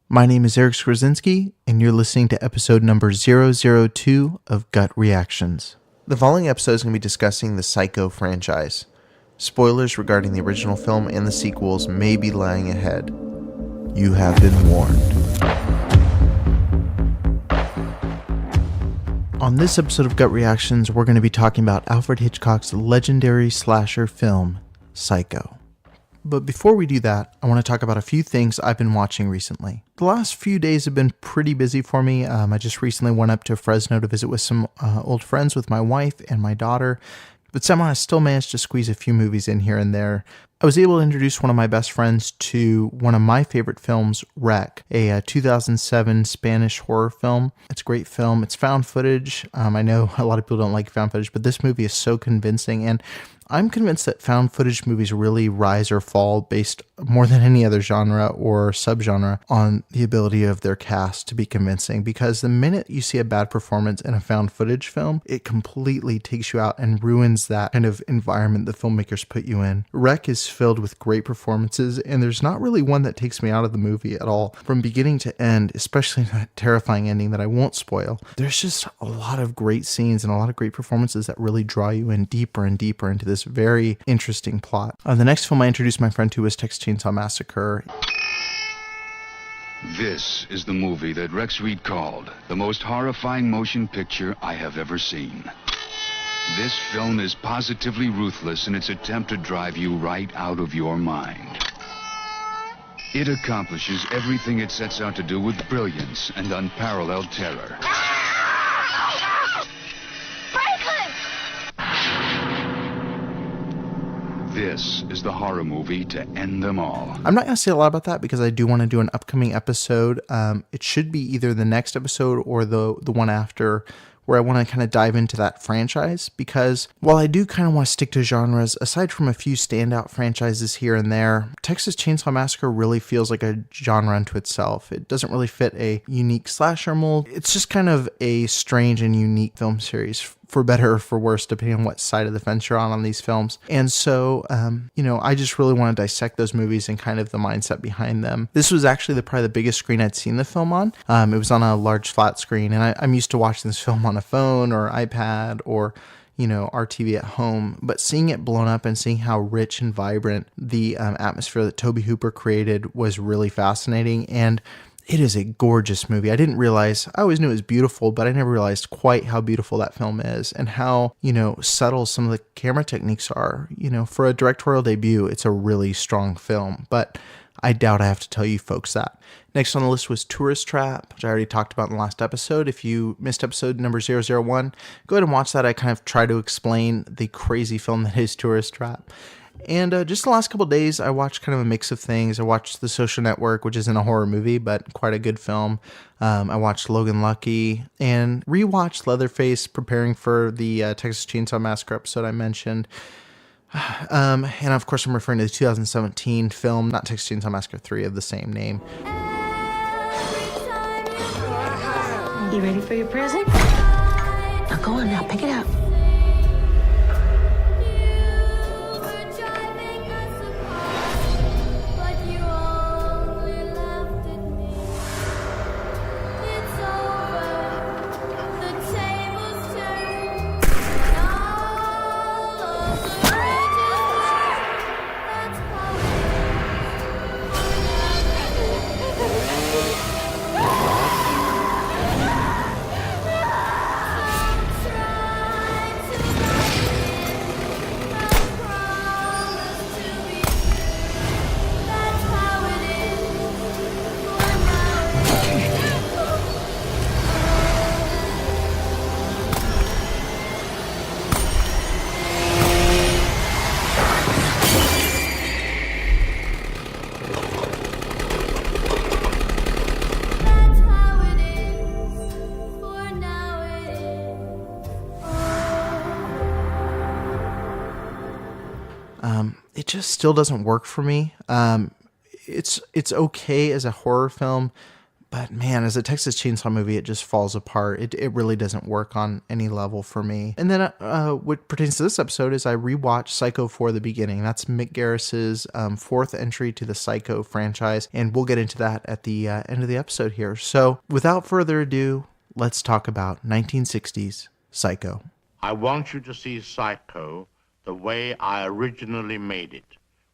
My name is Eric Skwarczyns, and you're listening to episode number 002 of Gut Reactions. The following episode is going to be discussing the Psycho franchise. Spoilers regarding the original film and the sequels may be lying ahead. You have been warned. On this episode of Gut Reactions, we're going to be talking about Alfred Hitchcock's legendary slasher film, Psycho. But before we do that, I want to talk about a few things I've been watching recently. The last few days have been pretty busy for me. I just recently went up to Fresno to visit with some old friends with my wife and my daughter, but somehow I still managed to squeeze a few movies in here and there. I was able to introduce one of my best friends to one of my favorite films, Wreck, a 2007 Spanish horror film. It's a great film. It's found footage. I know a lot of people don't like found footage, but this movie is so convincing, and I'm convinced that found footage movies really rise or fall based more than any other genre or subgenre on the ability of their cast to be convincing, because the minute you see a bad performance in a found footage film, it completely takes you out and ruins that kind of environment the filmmakers put you in. Wreck is filled with great performances, and there's not really one that takes me out of the movie at all. From beginning to end, especially that terrifying ending that I won't spoil, there's just a lot of great scenes and a lot of great performances that really draw you in deeper and deeper into this very interesting plot. The next film I introduced my friend to was Texas Chainsaw Massacre. This is the movie that Rex Reed called the most horrifying motion picture I have ever seen. This film is positively ruthless in its attempt to drive you right out of your mind. It accomplishes everything it sets out to do with brilliance and unparalleled terror. This is the horror movie to end them all. I'm not going to say a lot about that because I do want to do an upcoming episode. It should be either the next episode or the one after, where I want to kind of dive into that franchise, because while I do kind of want to stick to genres, aside from a few standout franchises here and there, Texas Chainsaw Massacre really feels like a genre unto itself. It doesn't really fit a unique slasher mold. It's just kind of a strange and unique film series, for better or for worse, depending on what side of the fence you're on these films. And so, I just really want to dissect those movies and kind of the mindset behind them. This was actually probably the biggest screen I'd seen the film on. It was on a large flat screen, and I'm used to watching this film on a phone or iPad or our TV at home, but seeing it blown up and seeing how rich and vibrant the atmosphere that Tobe Hooper created was really fascinating. And it is a gorgeous movie. I didn't realize, I always knew it was beautiful, but I never realized quite how beautiful that film is and how, subtle some of the camera techniques are. For a directorial debut, it's a really strong film, but I doubt I have to tell you folks that. Next on the list was Tourist Trap, which I already talked about in the last episode. If you missed episode number 001, go ahead and watch that. I kind of try to explain the crazy film that is Tourist Trap. And just the last couple of days, I watched kind of a mix of things. I watched The Social Network, which isn't a horror movie, but quite a good film. I watched Logan Lucky and rewatched Leatherface, preparing for the Texas Chainsaw Massacre episode I mentioned. And of course, I'm referring to the 2017 film, not Texas Chainsaw Massacre 3, of the same name. You ready for your present? Now go on now, pick it up. It just still doesn't work for me. It's okay as a horror film, But man, as a Texas Chainsaw movie, it just falls apart. It really doesn't work on any level for me. And then what pertains to this episode is I rewatched Psycho for the beginning. That's Mick Garris's fourth entry to the Psycho franchise, and we'll get into that at the end of the episode here. So without further ado, let's talk about 1960s Psycho. I want you to see Psycho the way I originally made it,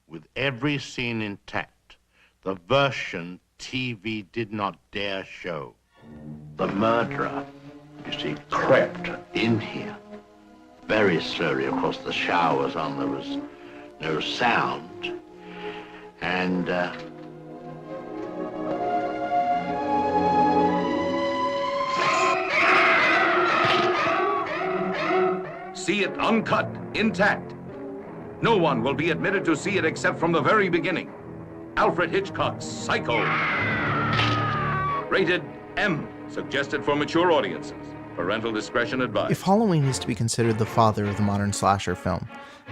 with every scene intact, the version TV did not dare show. The murderer, you see, crept in here, very slowly. Of course, the shower was on, there was no sound, and see it uncut, intact. No one will be admitted to see it except from the very beginning. Alfred Hitchcock's Psycho. Rated M. Suggested for mature audiences. Parental discretion advised. If Halloween is to be considered the father of the modern slasher film,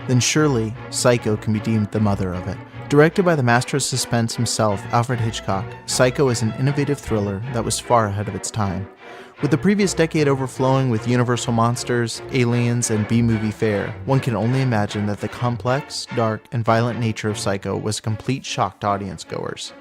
then surely Psycho can be deemed the mother of it. Directed by the master of suspense himself, Alfred Hitchcock, Psycho is an innovative thriller that was far ahead of its time. With the previous decade overflowing with universal monsters, aliens, and B-movie fare, one can only imagine that the complex, dark, and violent nature of Psycho was a complete shock to audience goers.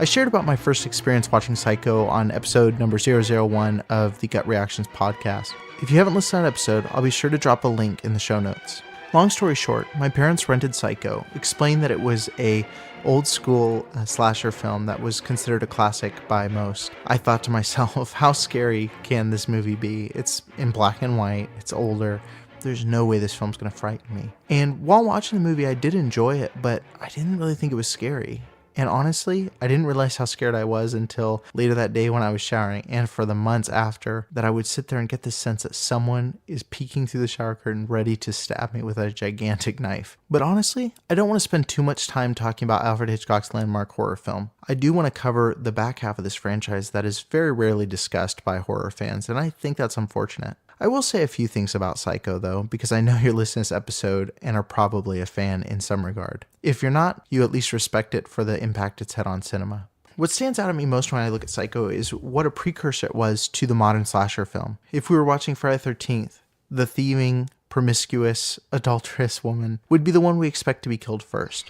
I shared about my first experience watching Psycho on episode number 001 of the Gut Reactions podcast. If you haven't listened to that episode, I'll be sure to drop a link in the show notes. Long story short, my parents rented Psycho, explained that it was a old school slasher film that was considered a classic by most. I thought to myself, how scary can this movie be? It's in black and white, it's older, there's no way this film's gonna frighten me. And while watching the movie, I did enjoy it, but I didn't really think it was scary. And honestly, I didn't realize how scared I was until later that day when I was showering, and for the months after, that I would sit there and get this sense that someone is peeking through the shower curtain ready to stab me with a gigantic knife. But honestly, I don't want to spend too much time talking about Alfred Hitchcock's landmark horror film. I do want to cover the back half of this franchise that is very rarely discussed by horror fans, and I think that's unfortunate. I will say a few things about Psycho, though, because I know you're listening to this episode and are probably a fan in some regard. If you're not, you at least respect it for the impact it's had on cinema. What stands out at me most when I look at Psycho is what a precursor it was to the modern slasher film. If we were watching Friday the 13th, the thieving, promiscuous, adulterous woman would be the one we expect to be killed first.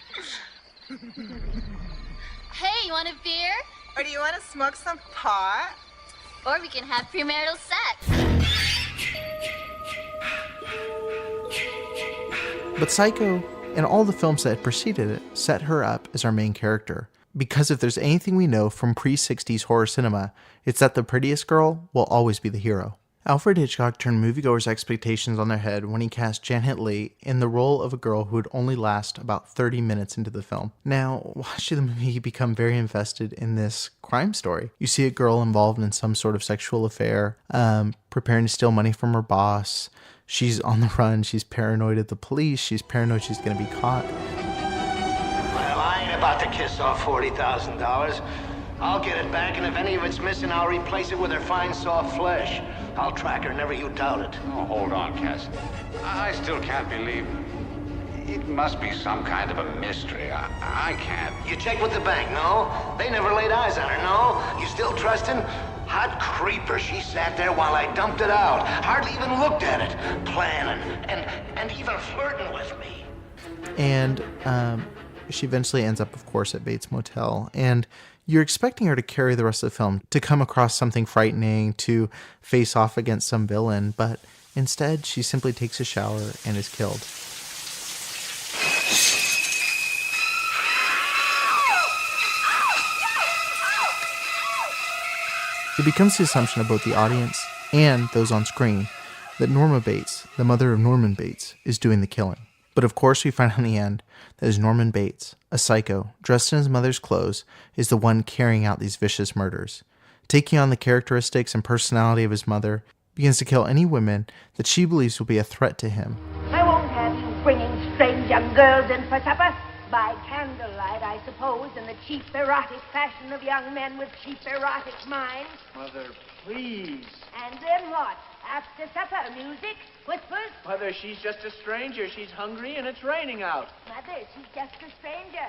Hey, you want a beer? Or do you want to smoke some pot? Or we can have premarital sex. But Psycho, and all the films that had preceded it, set her up as our main character. Because if there's anything we know from pre-60s horror cinema, it's that the prettiest girl will always be the hero. Alfred Hitchcock turned moviegoers' expectations on their head when he cast Janet Leigh in the role of a girl who would only last about 30 minutes into the film. Now, watching the movie, you become very invested in this crime story. You see a girl involved in some sort of sexual affair, preparing to steal money from her boss. She's on the run, she's paranoid of the police, she's paranoid she's gonna be caught. Well, I ain't about to kiss off $40,000. I'll get it back, and if any of it's missing, I'll replace it with her fine, soft flesh. I'll track her, never you doubt it. Oh, hold on, Cassidy. I still can't believe it. Must be some kind of a mystery. I can't. You checked with the bank, no? They never laid eyes on her, no? You still trusting? Hot creeper, she sat there while I dumped it out. Hardly even looked at it. Planning, and even flirting with me. And she eventually ends up, of course, at Bates Motel. And you're expecting her to carry the rest of the film, to come across something frightening, to face off against some villain, but instead she simply takes a shower and is killed. It becomes the assumption of both the audience and those on screen that Norma Bates, the mother of Norman Bates, is doing the killing. But of course we find in the end that is Norman Bates, a psycho, dressed in his mother's clothes, is the one carrying out these vicious murders. Taking on the characteristics and personality of his mother, begins to kill any women that she believes will be a threat to him. I won't have you bringing strange young girls in for supper. By candlelight, I suppose, in the cheap, erotic fashion of young men with cheap, erotic minds. Mother, please. And then what? After supper, music, whispers? Mother, she's just a stranger. She's hungry and it's raining out. Mother, she's just a stranger.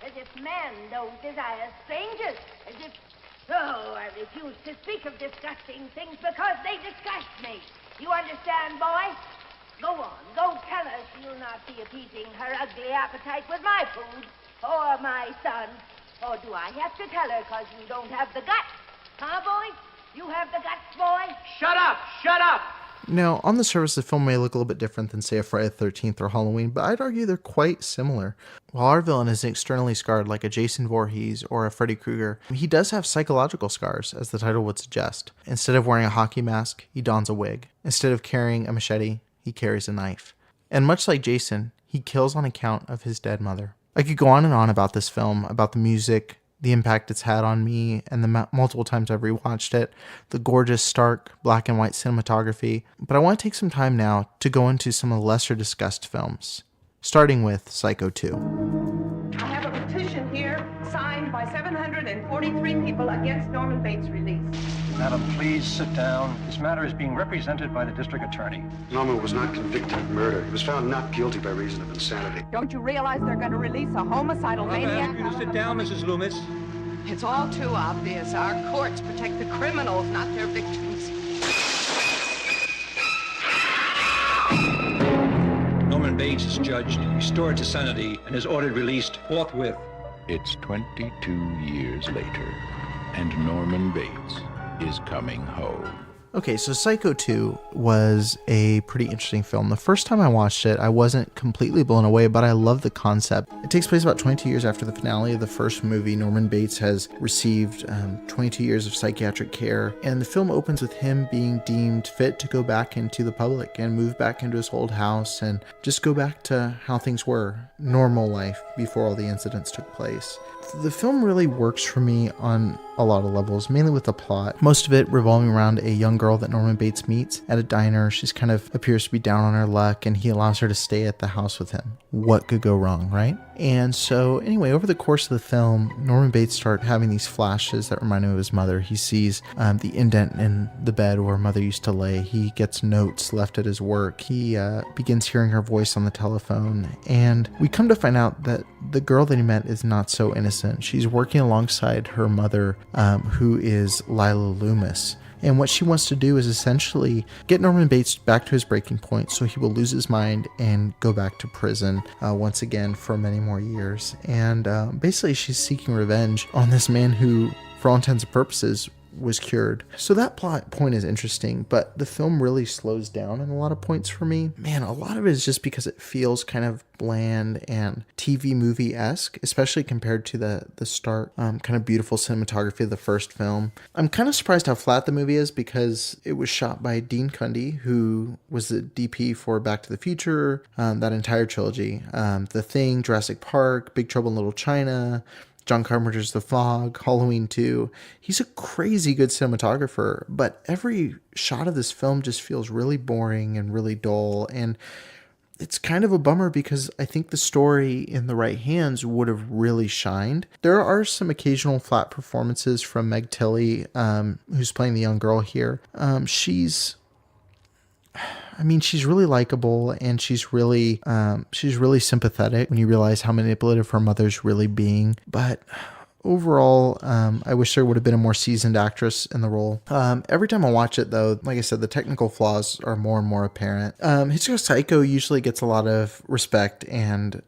As if men don't desire strangers. As if Oh, I refuse to speak of disgusting things because they disgust me. You understand, boy? Go on, go tell her she'll not be appeasing her ugly appetite with my food or my son. Or do I have to tell her because you don't have the guts? Huh, boy? You have the guts, boy? Shut up! Shut up! Now, on the surface, the film may look a little bit different than, say, a Friday the 13th or Halloween, but I'd argue they're quite similar. While our villain is externally scarred like a Jason Voorhees or a Freddy Krueger, he does have psychological scars, as the title would suggest. Instead of wearing a hockey mask, he dons a wig. Instead of carrying a machete, he carries a knife. And much like Jason, he kills on account of his dead mother. I could go on and on about this film, about the music, the impact it's had on me, and the multiple times I've rewatched it, the gorgeous, stark, black and white cinematography, but I want to take some time now to go into some of the lesser discussed films, starting with Psycho 2. I have a petition here signed by 743 people against Norman Bates' release. Madam, please sit down. This matter is being represented by the district attorney. Norman was not convicted of murder. He was found not guilty by reason of insanity. Don't you realize they're going to release a homicidal maniac? I ask you to sit down, Mrs. Loomis. It's all too obvious. Our courts protect the criminals, not their victims. Norman Bates is judged, restored to sanity, and is ordered released forthwith. It's 22 years later, and Norman Bates is coming home. Okay, so Psycho 2 was a pretty interesting film. The first time I watched it, I wasn't completely blown away, but I love the concept. It takes place about 22 years after the finale of the first movie. Norman Bates has received 22 years of psychiatric care, and the film opens with him being deemed fit to go back into the public and move back into his old house and just go back to how things were, normal life before all the incidents took place. The film really works for me on a lot of levels, mainly with the plot. Most of it revolving around a young girl that Norman Bates meets at a diner. She's kind of appears to be down on her luck, and he allows her to stay at the house with him. What could go wrong, right? And so anyway, over the course of the film, Norman Bates starts having these flashes that remind him of his mother. He sees the indent in the bed where mother used to lay. He gets notes left at his work. He begins hearing her voice on the telephone. And we come to find out that the girl that he met is not so innocent. She's working alongside her mother, who is Lila Loomis. And what she wants to do is essentially get Norman Bates back to his breaking point so he will lose his mind and go back to prison once again for many more years. And basically she's seeking revenge on this man who, for all intents and purposes, was cured. So that plot point is interesting, but the film really slows down in a lot of points for me. Man, a lot of it is just because it feels kind of bland and TV movie-esque, especially compared to the start kind of beautiful cinematography of the first film. I'm kind of surprised how flat the movie is because it was shot by Dean Cundey, who was the DP for Back to the Future, that entire trilogy. The Thing, Jurassic Park, Big Trouble in Little China, John Carpenter's The Fog, Halloween 2. He's a crazy good cinematographer, but every shot of this film just feels really boring and really dull. And it's kind of a bummer because I think the story in the right hands would have really shined. There are some occasional flat performances from Meg Tilly, who's playing the young girl here. She's really likable, and she's really sympathetic when you realize how manipulative her mother's really being. But overall, I wish there would have been a more seasoned actress in the role. Every time I watch it, though, like I said, the technical flaws are more and more apparent. Hitchcock's Psycho usually gets a lot of respect and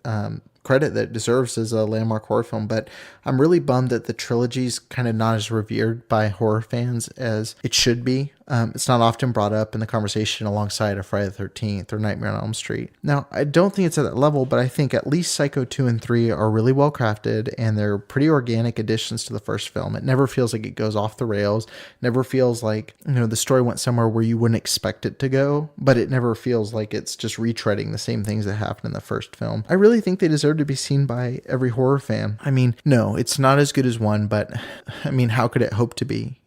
credit that it deserves as a landmark horror film, but I'm really bummed that the trilogy's kind of not as revered by horror fans as it should be. It's not often brought up in the conversation alongside a Friday the 13th or Nightmare on Elm Street. Now, I don't think it's at that level, but I think at least Psycho 2 and 3 are really well crafted, and they're pretty organic additions to the first film. It never feels like it goes off the rails, never feels like, the story went somewhere where you wouldn't expect it to go, but it never feels like it's just retreading the same things that happened in the first film. I really think they deserve to be seen by every horror fan. No, it's not as good as one, but how could it hope to be?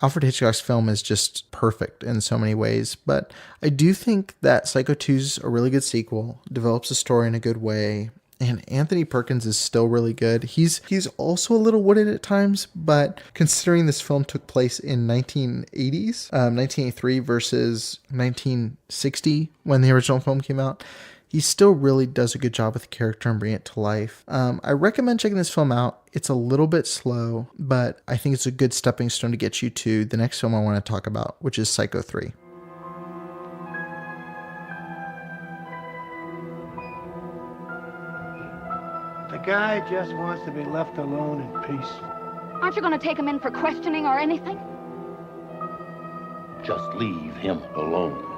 Alfred Hitchcock's film is just perfect in so many ways, but I do think that Psycho 2's a really good sequel, develops a story in a good way, and Anthony Perkins is still really good. He's also a little wooded at times, but considering this film took place in 1980s, 1983 versus 1960 when the original film came out, he still really does a good job with the character and bring it to life. I recommend checking this film out. It's a little bit slow, but I think it's a good stepping stone to get you to the next film I want to talk about, which is Psycho 3. The guy just wants to be left alone in peace. Aren't you going to take him in for questioning or anything? Just leave him alone.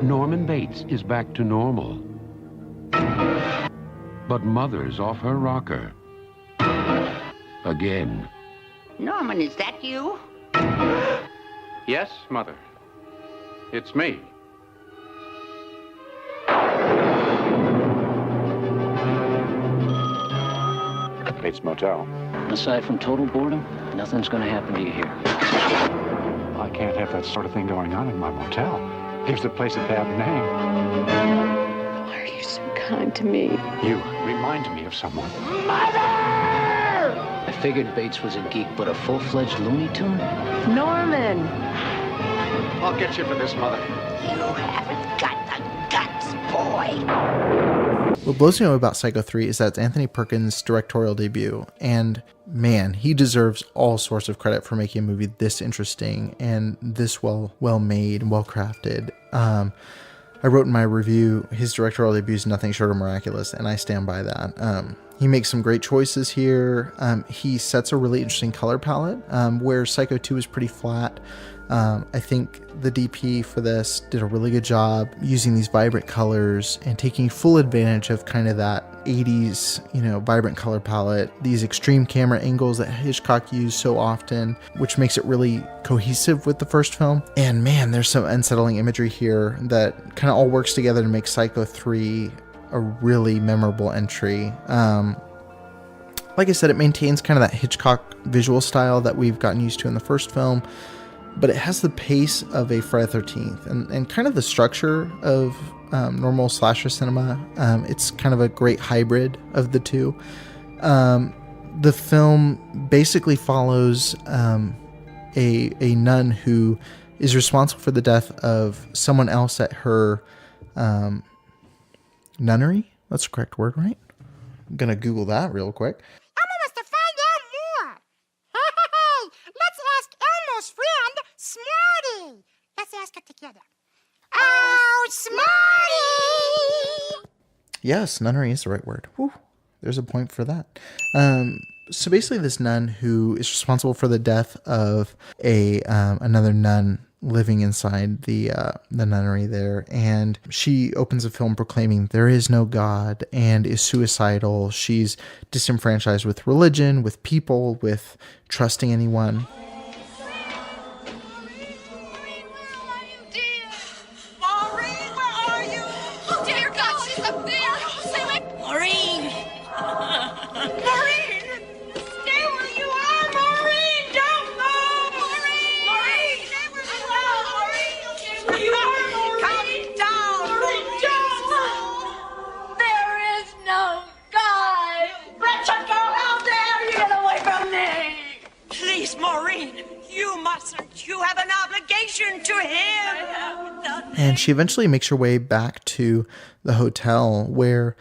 Norman Bates is back to normal. But Mother's off her rocker. Again. Norman, is that you? Yes, Mother. It's me. Bates Motel. Aside from total boredom, nothing's going to happen to you here. I can't have that sort of thing going on in my motel. Gives the place a bad name. Why are you so kind to me? You remind me of someone. I figured Bates was a geek, but a full-fledged Looney Tune? Norman! I'll get you for this, Mother. You haven't got the guts, boy. What blows me away about Psycho 3 is that it's Anthony Perkins' directorial debut, and man, he deserves all sorts of credit for making a movie this interesting and this well made and well crafted. I wrote in my review, his directorial debut is nothing short of miraculous, and I stand by that. He makes some great choices here. He sets a really interesting color palette, where Psycho 2 is pretty flat. I think the DP for this did a really good job using these vibrant colors and taking full advantage of kind of that 80s, vibrant color palette, these extreme camera angles that Hitchcock used so often, which makes it really cohesive with the first film. And man, there's some unsettling imagery here that kind of all works together to make Psycho 3 a really memorable entry. Like I said, it maintains kind of that Hitchcock visual style that we've gotten used to in the first film, but it has the pace of a Friday the 13th and kind of the structure of normal slasher cinema. It's kind of a great hybrid of the two. The film basically follows a nun who is responsible for the death of someone else at her nunnery. That's the correct word, right? I'm going to Google that real quick. Elmo wants to find out more. Hey, let's ask Elmo's friend, Smarty. Let's ask it together. Oh, Smarty! Yes, nunnery is the right word. Whew, there's a point for that. So basically this nun who is responsible for the death of another nun living inside the nunnery there, and she opens the film proclaiming there is no God and is suicidal. She's disenfranchised with religion, with people, with trusting anyone. Maureen, where are you? Oh, dear God, she's up there. Stay away. Maureen! Maureen! Stay where you are, Maureen! Don't move! Maureen! Stay where you are, Maureen! Stay where you are, Maureen! Calm down, Maureen! Don't! There is no God! Wretched girl, how dare you get away from me! Please, Maureen, you mustn't. You have an obligation to him. And she eventually makes her way back to the hotel where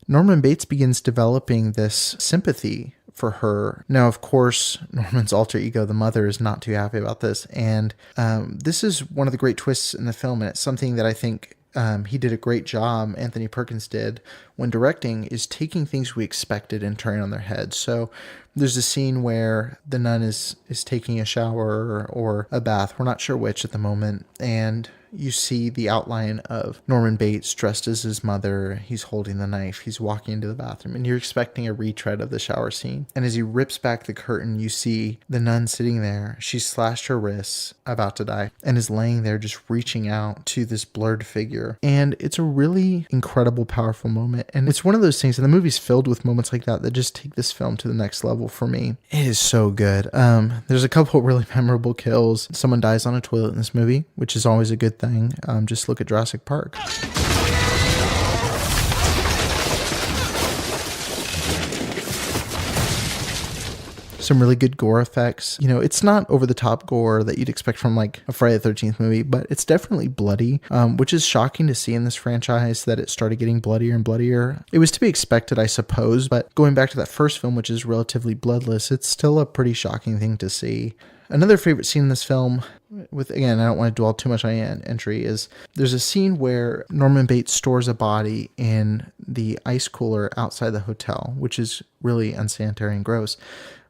Norman Bates begins developing this sympathy for her. Now, of course, Norman's alter ego, the mother, is not too happy about this. And this is one of the great twists in the film. And it's something that I think he did a great job, Anthony Perkins did, when directing, is taking things we expected and turning on their heads. So there's a scene where the nun is taking a shower or a bath. We're not sure which at the moment. And you see the outline of Norman Bates dressed as his mother. He's holding the knife. He's walking into the bathroom, and you're expecting a retread of the shower scene. And as he rips back the curtain, you see the nun sitting there. She's slashed her wrists, about to die, and is laying there just reaching out to this blurred figure. And it's a really incredible, powerful moment. And it's one of those things, and the movie's filled with moments like that just take this film to the next level for me. It is so good. There's a couple really memorable kills. Someone dies on a toilet in this movie, which is always a good thing. Just look at Jurassic Park. some really good gore effects. You know, it's not over the top gore that you'd expect from like a Friday the 13th movie, but it's definitely bloody, which is shocking to see in this franchise that it started getting bloodier and bloodier. It was to be expected, I suppose, but going back to that first film, which is relatively bloodless, it's still a pretty shocking thing to see. Another favorite scene in this film, with, again, I don't want to dwell too much on entry, is there's a scene where Norman Bates stores a body in the ice cooler outside the hotel, which is really unsanitary and gross.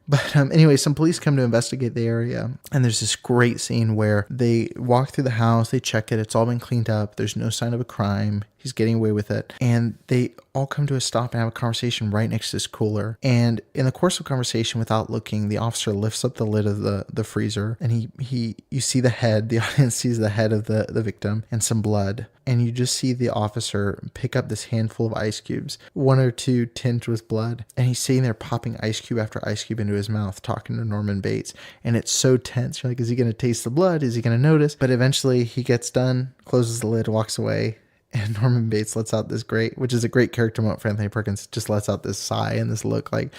But anyway, some police come to investigate the area, and there's this great scene where they walk through the house, they check it, it's all been cleaned up, there's no sign of a crime, he's getting away with it, and they all come to a stop and have a conversation right next to this cooler. And in the course of conversation, without looking, the officer lifts up the lid of the freezer, and you see the head, the audience sees the head of the victim and some blood, and you just see the officer pick up this handful of ice cubes, one or two tinged with blood, and he's sitting there popping ice cube after ice cube into his mouth, talking to Norman Bates, and it's so tense. You're like, is he going to taste the blood? Is he going to notice? But eventually he gets done, closes the lid, walks away, and Norman Bates lets out this great, which is a great character moment for Anthony Perkins, just lets out this sigh and this look like,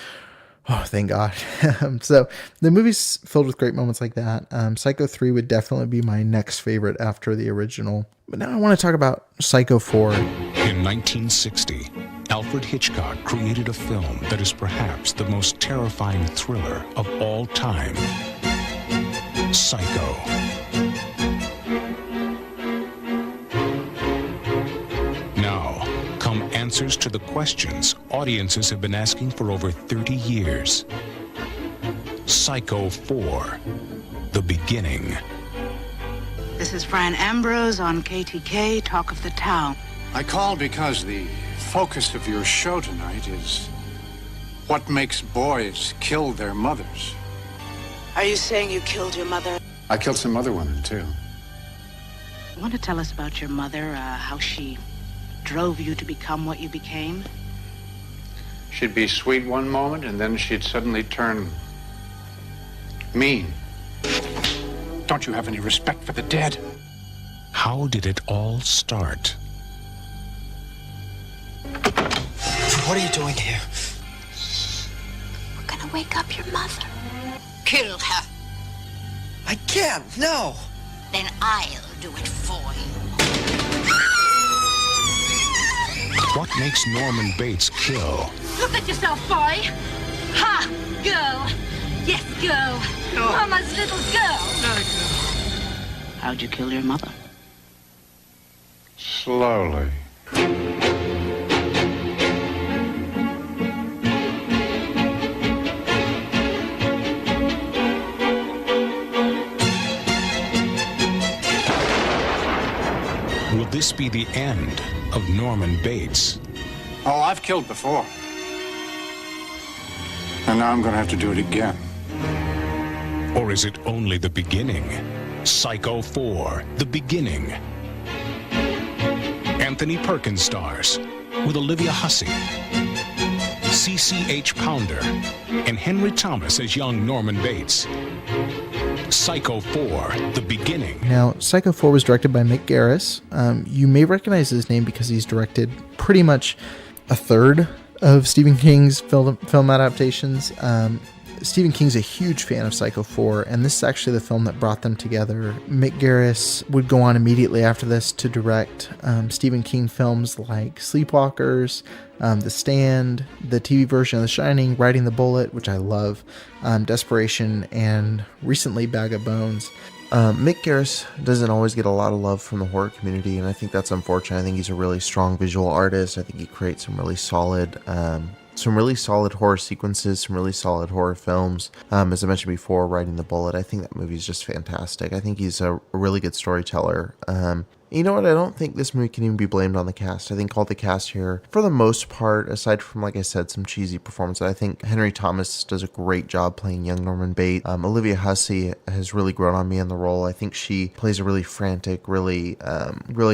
oh, thank God. So the movie's filled with great moments like that. Psycho 3 would definitely be my next favorite after the original. But now I want to talk about Psycho 4. In 1960, Alfred Hitchcock created a film that is perhaps the most terrifying thriller of all time. Psycho. Now, come answers to the questions audiences have been asking for over 30 years. Psycho 4, The Beginning. This is Fran Ambrose on KTK, Talk of the Town. I called because the focus of your show tonight is what makes boys kill their mothers. Are you saying you killed your mother? I killed some other women, too. You want to tell us about your mother, how she drove you to become what you became? She'd be sweet one moment, and then she'd suddenly turn mean. Don't you have any respect for the dead? How did it all start? What are you doing here? We're gonna wake up your mother. Kill her. I can't, no. Then I'll do it for you. What makes Norman Bates kill? Look at yourself, boy. Ha! Girl. Yes, girl. No. Mama's little girl. How'd you kill your mother? Slowly. Will this be the end of Norman Bates? Oh, I've killed before. And now I'm going to have to do it again. Or is it only the beginning? Psycho 4, The Beginning. Anthony Perkins stars with Olivia Hussey, C.C.H. Pounder, and Henry Thomas as young Norman Bates. Psycho 4, The Beginning. Now, Psycho 4 was directed by Mick Garris. You may recognize his name because he's directed pretty much a third of Stephen King's film adaptations. Stephen King's a huge fan of Psycho 4, and this is actually the film that brought them together. Mick Garris would go on immediately after this to direct Stephen King films like Sleepwalkers, The Stand, the TV version of The Shining, Riding the Bullet, which I love, Desperation, and recently Bag of Bones. Mick Garris doesn't always get a lot of love from the horror community, and I think that's unfortunate. I think he's a really strong visual artist. I think he creates some really solid horror sequences, some really solid horror films. As I mentioned before, Riding the Bullet, I think that movie is just fantastic. I think he's a really good storyteller. You know what? I don't think this movie can even be blamed on the cast. I think all the cast here, for the most part, aside from, like I said, some cheesy performances, I think Henry Thomas does a great job playing young Norman Bates. Olivia Hussey has really grown on me in the role. I think she plays a really frantic, really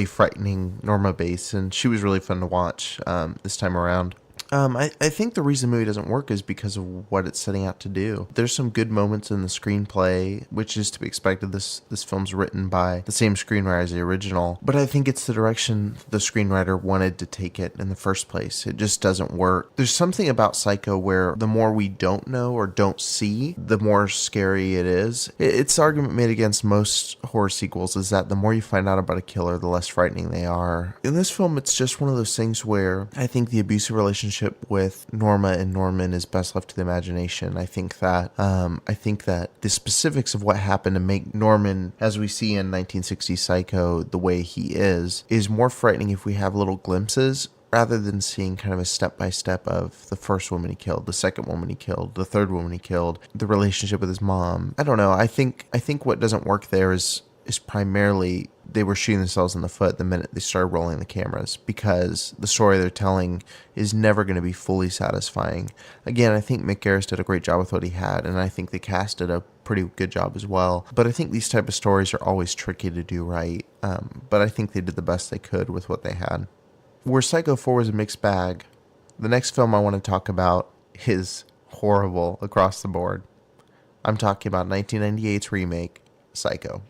frightening Norma Bates, and she was really fun to watch this time around. I think the reason the movie doesn't work is because of what it's setting out to do. There's some good moments in the screenplay, which is to be expected. This film's written by the same screenwriter as the original, but I think it's the direction the screenwriter wanted to take it in the first place. It just doesn't work. There's something about Psycho where the more we don't know or don't see, the more scary it is. It's the argument made against most horror sequels is that the more you find out about a killer, the less frightening they are. In this film, it's just one of those things where I think the abusive relationship with Norma and Norman is best left to the imagination. I think that the specifics of what happened to make Norman, as we see in 1960 Psycho, the way he is more frightening if we have little glimpses rather than seeing kind of a step-by-step of the first woman he killed, the second woman he killed, the third woman he killed, the relationship with his mom. I don't know. I think what doesn't work there is primarily they were shooting themselves in the foot the minute they started rolling the cameras, because the story they're telling is never going to be fully satisfying. Again, I think Mick Garris did a great job with what he had, and I think the cast did a pretty good job as well. But I think these type of stories are always tricky to do right. But I think they did the best they could with what they had. Where Psycho 4 was a mixed bag, the next film I want to talk about is horrible across the board. I'm talking about 1998's remake, Psycho.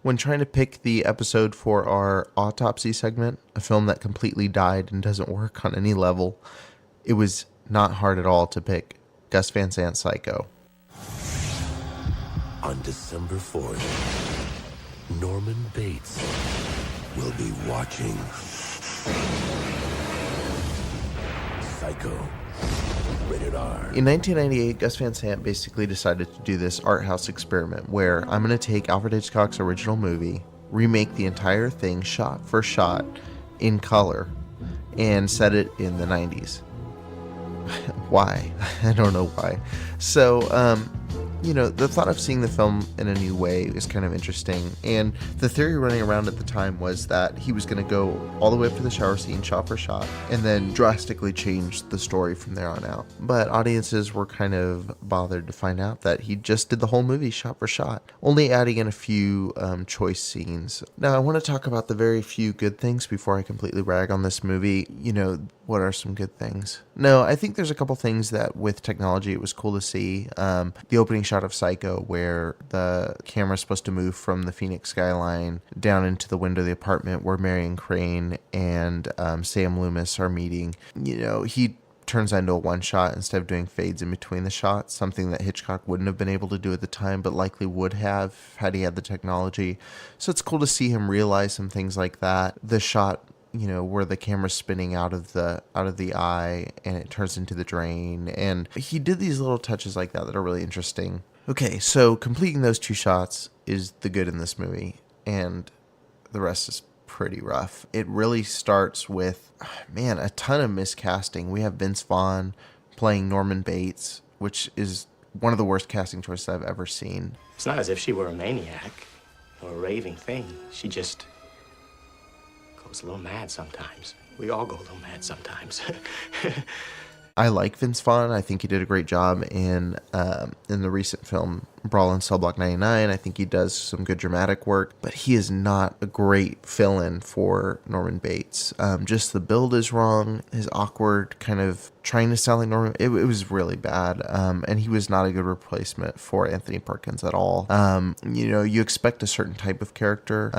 When trying to pick the episode for our autopsy segment, a film that completely died and doesn't work on any level, it was not hard at all to pick Gus Van Sant's Psycho. On December 4th, Norman Bates will be watching Psycho. Rated R. In 1998, Gus Van Sant basically decided to do this art house experiment where I'm going to take Alfred Hitchcock's original movie, remake the entire thing shot for shot in color, and set it in the 90s. Why? I don't know why. So, the thought of seeing the film in a new way is kind of interesting. And the theory running around at the time was that he was going to go all the way up to the shower scene, shot for shot, and then drastically change the story from there on out. But audiences were kind of bothered to find out that he just did the whole movie shot for shot, only adding in a few choice scenes. Now, I want to talk about the very few good things before I completely rag on this movie. What are some good things? No, I think there's a couple things that with technology it was cool to see. The opening shot of Psycho where the camera's supposed to move from the Phoenix skyline down into the window of the apartment where Marion Crane and Sam Loomis are meeting. He turns that into a one shot instead of doing fades in between the shots, something that Hitchcock wouldn't have been able to do at the time, but likely would have had he had the technology. So it's cool to see him realize some things like that. The shot where the camera's spinning out of the eye and it turns into the drain. And he did these little touches like that are really interesting. Okay, so completing those two shots is the good in this movie, and the rest is pretty rough. It really starts with, a ton of miscasting. We have Vince Vaughn playing Norman Bates, which is one of the worst casting choices I've ever seen. It's not as if she were a maniac or a raving thing. She just goes a little mad sometimes. We all go a little mad sometimes. I like Vince Vaughn. I think he did a great job in the recent film Brawl in Cell Block 99. I think he does some good dramatic work, but he is not a great fill-in for Norman Bates. Just the build is wrong. His awkward kind of trying to sound like Norman, it was really bad. And he was not a good replacement for Anthony Perkins at all. You expect a certain type of character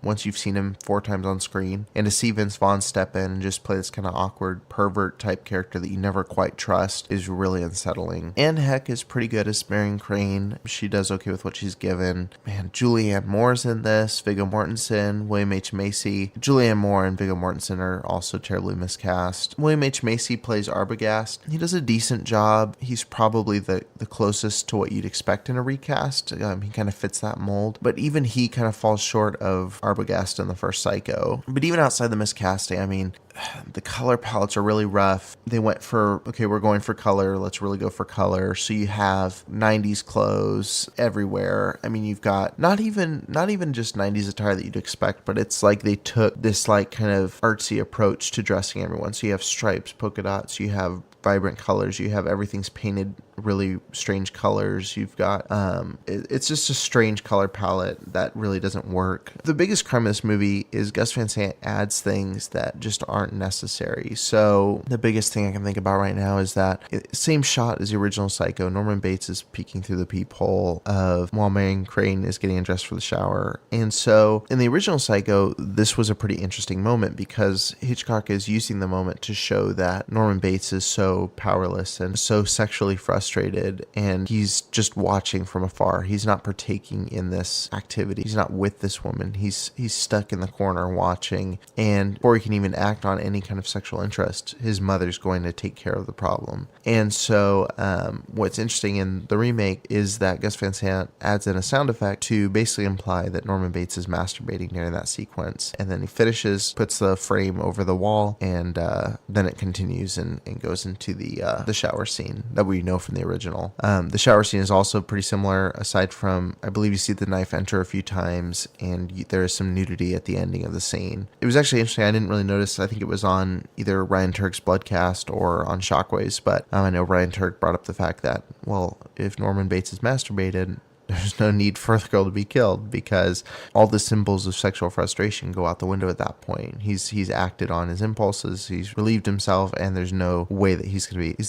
once you've seen him 4 times on screen, and to see Vince Vaughn step in and just play this kind of awkward pervert type character that you never quite trust is really unsettling. Anne Heck is pretty good as Marion Crane. She does okay with what she's given. Man, Julianne Moore's in this, Viggo Mortensen, William H. Macy. Julianne Moore and Viggo Mortensen are also terribly miscast. William H. Macy plays Arbogast. He does a decent job. He's probably the closest to what you'd expect in a recast. He kind of fits that mold. But even he kind of falls short of Arbogast in the first Psycho. But even outside the miscasting, the color palettes are really rough. They went for, okay, we're going for color. Let's really go for color. So you have 90s clothes everywhere. You've got not even just 90s attire that you'd expect, but it's like they took this like kind of artsy approach to dressing everyone. So you have stripes, polka dots, you have vibrant colors. You have everything's painted really strange colors. You've got it's just a strange color palette that really doesn't work. The biggest crime of this movie is Gus Van Sant adds things that just aren't necessary. So the biggest thing I can think about right now is that same shot as the original Psycho. Norman Bates is peeking through the peephole while Marion Crane is getting dressed for the shower. And so in the original Psycho, this was a pretty interesting moment because Hitchcock is using the moment to show that Norman Bates is so powerless and so sexually frustrated, and he's just watching from afar. He's not partaking in this activity. He's not with this woman. He's stuck in the corner watching, and before he can even act on any kind of sexual interest, his mother's going to take care of the problem. And so what's interesting in the remake is that Gus Van Sant adds in a sound effect to basically imply that Norman Bates is masturbating during that sequence, and then he finishes, puts the frame over the wall, and then it continues and goes into the shower scene that we know from the original. The shower scene is also pretty similar, aside from, I believe you see the knife enter a few times, and there is some nudity at the ending of the scene. It was actually interesting. I didn't really notice. I think it was on either Ryan Turk's Bloodcast or on Shockwaves, but I know Ryan Turk brought up the fact that, well, if Norman Bates is masturbated, there's no need for the girl to be killed because all the symbols of sexual frustration go out the window at that point. He's acted on his impulses, he's relieved himself, and there's no way that he's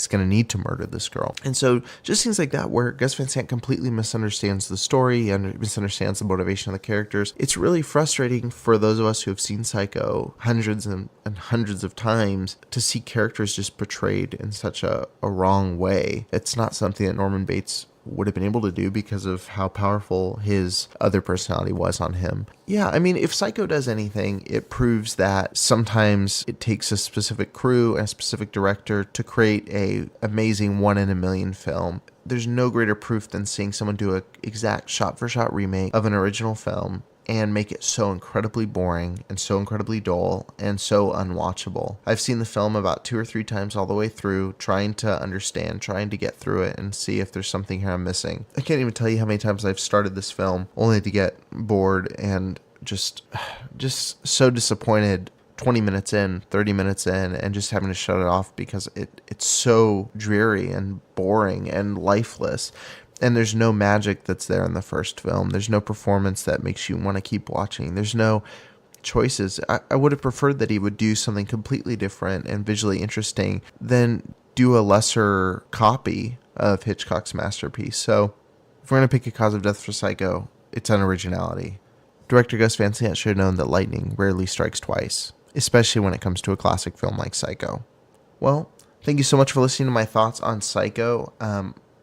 gonna need to murder this girl. And so just things like that where Gus Van Sant completely misunderstands the story and misunderstands the motivation of the characters. It's really frustrating for those of us who have seen Psycho hundreds and hundreds of times to see characters just portrayed in such a wrong way. It's not something that Norman Bates would have been able to do because of how powerful his other personality was on him. Yeah, I mean, if Psycho does anything, it proves that sometimes it takes a specific crew and a specific director to create a amazing 1 in a million film. There's no greater proof than seeing someone do an exact shot-for-shot remake of an original film and make it so incredibly boring and so incredibly dull and so unwatchable. I've seen the film about 2 or 3 times all the way through, trying to understand, trying to get through it and see if there's something here I'm missing. I can't even tell you how many times I've started this film only to get bored and just so disappointed 20 minutes in, 30 minutes in, and just having to shut it off because it's so dreary and boring and lifeless. And there's no magic that's there in the first film. There's no performance that makes you want to keep watching. There's no choices. I would have preferred that he would do something completely different and visually interesting than do a lesser copy of Hitchcock's masterpiece. So if we're going to pick a cause of death for Psycho, it's unoriginality. Director Gus Van Sant should have known that lightning rarely strikes twice, especially when it comes to a classic film like Psycho. Well, thank you so much for listening to my thoughts on Psycho.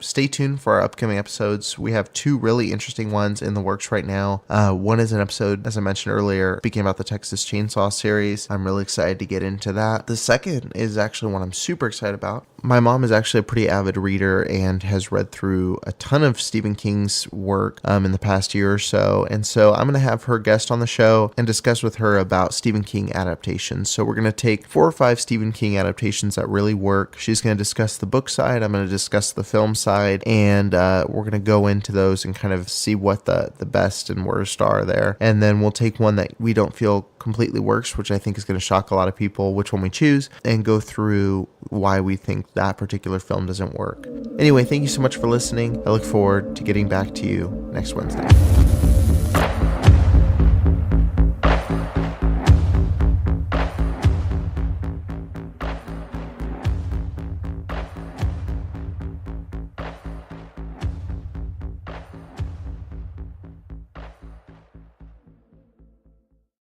Stay tuned for our upcoming episodes. We have 2 really interesting ones in the works right now. One is an episode, as I mentioned earlier, speaking about the Texas Chainsaw series. I'm really excited to get into that. The second is actually one I'm super excited about. My mom is actually a pretty avid reader and has read through a ton of Stephen King's work in the past year or so. And so I'm going to have her guest on the show and discuss with her about Stephen King adaptations. So we're going to take 4 or 5 Stephen King adaptations that really work. She's going to discuss the book side. I'm going to discuss the film side. And we're going to go into those and kind of see what the best and worst are there. And then we'll take one that we don't feel completely works, which I think is going to shock a lot of people, which one we choose, and go through why we think that particular film doesn't work. Anyway, thank you so much for listening. I look forward to getting back to you next Wednesday.